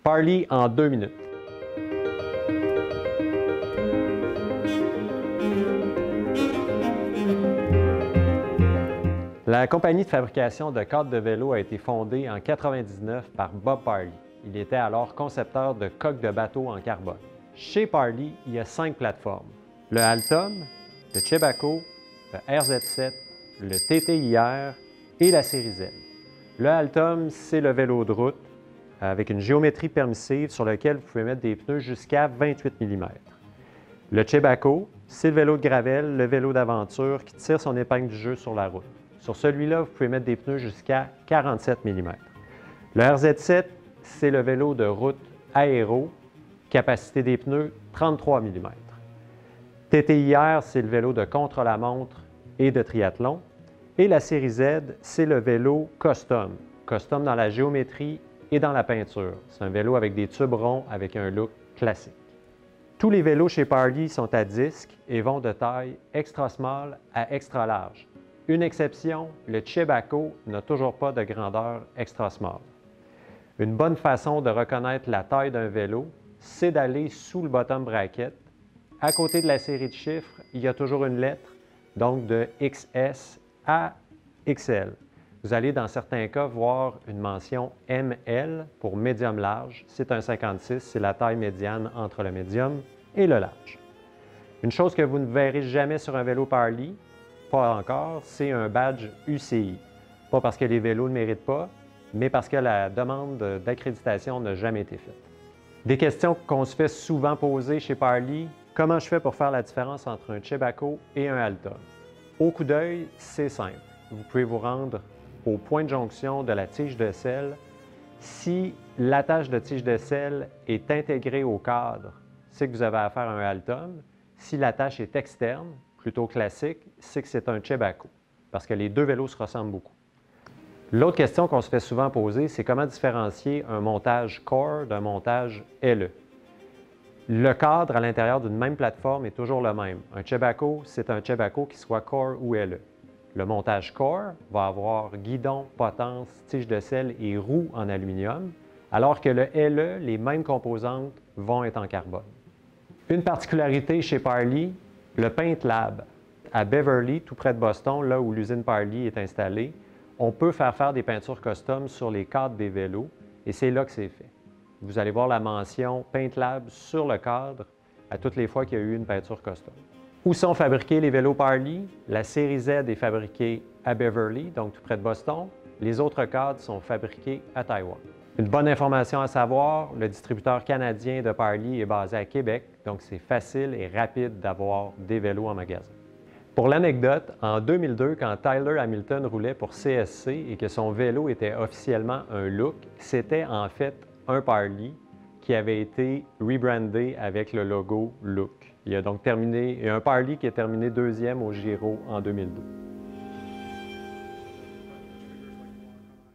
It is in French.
Parley en 2 minutes. La compagnie de fabrication de cadres de vélo a été fondée en 1999 par Bob Parley. Il était alors concepteur de coques de bateau en carbone. Chez Parley, il y a 5 plateformes. Le Altum, le Chebaco, le RZ7, le TTIR et la série Z. Le Altum, c'est le vélo de route avec une géométrie permissive sur lequel vous pouvez mettre des pneus jusqu'à 28 mm. Le Chebaco, c'est le vélo de gravel, le vélo d'aventure qui tire son épingle du jeu sur la route. Sur celui-là, vous pouvez mettre des pneus jusqu'à 47 mm. Le RZ7, c'est le vélo de route aéro, capacité des pneus 33 mm. TTIR, c'est le vélo de contre-la-montre et de triathlon. Et la série Z, c'est le vélo custom. Custom dans la géométrie et dans la peinture. C'est un vélo avec des tubes ronds avec un look classique. Tous les vélos chez Parley sont à disque et vont de taille extra small à extra large. Une exception, le Chebaco n'a toujours pas de grandeur extra small. Une bonne façon de reconnaître la taille d'un vélo, c'est d'aller sous le bottom bracket. À côté de la série de chiffres, il y a toujours une lettre, donc de XS à XL. Vous allez dans certains cas voir une mention ML pour médium large. C'est un 56, c'est la taille médiane entre le médium et le large. Une chose que vous ne verrez jamais sur un vélo Parley, pas encore, c'est un badge UCI. Pas parce que les vélos ne méritent pas, mais parce que la demande d'accréditation n'a jamais été faite. Des questions qu'on se fait souvent poser chez Parley, comment je fais pour faire la différence entre un Chebaco et un Altum? Au coup d'œil, c'est simple. Vous pouvez vous rendre au point de jonction de la tige de selle. Si l'attache de tige de selle est intégrée au cadre, c'est que vous avez affaire à un Altum. Si l'attache est externe, plutôt classique, c'est que c'est un Chebaco, parce que les deux vélos se ressemblent beaucoup. L'autre question qu'on se fait souvent poser, c'est comment différencier un montage Core d'un montage LE. Le cadre à l'intérieur d'une même plateforme est toujours le même. Un Chebaco, c'est un Chebaco qui soit Core ou LE. Le montage Core va avoir guidon, potence, tige de selle et roue en aluminium, alors que le LE, les mêmes composantes vont être en carbone. Une particularité chez Parley, le Paint Lab. À Beverly, tout près de Boston, là où l'usine Parley est installée, on peut faire des peintures custom sur les cadres des vélos et c'est là que c'est fait. Vous allez voir la mention Paint Lab sur le cadre à toutes les fois qu'il y a eu une peinture custom. Où sont fabriqués les vélos Parley? La série Z est fabriquée à Beverly, donc tout près de Boston. Les autres cadres sont fabriqués à Taïwan. Une bonne information à savoir, le distributeur canadien de Parley est basé à Québec, donc c'est facile et rapide d'avoir des vélos en magasin. Pour l'anecdote, en 2002, quand Tyler Hamilton roulait pour CSC et que son vélo était officiellement un Look, c'était en fait un Parley qui avait été rebrandé avec le logo Look. Il a donc terminé, et un Parley qui a terminé 2e au Giro en 2002.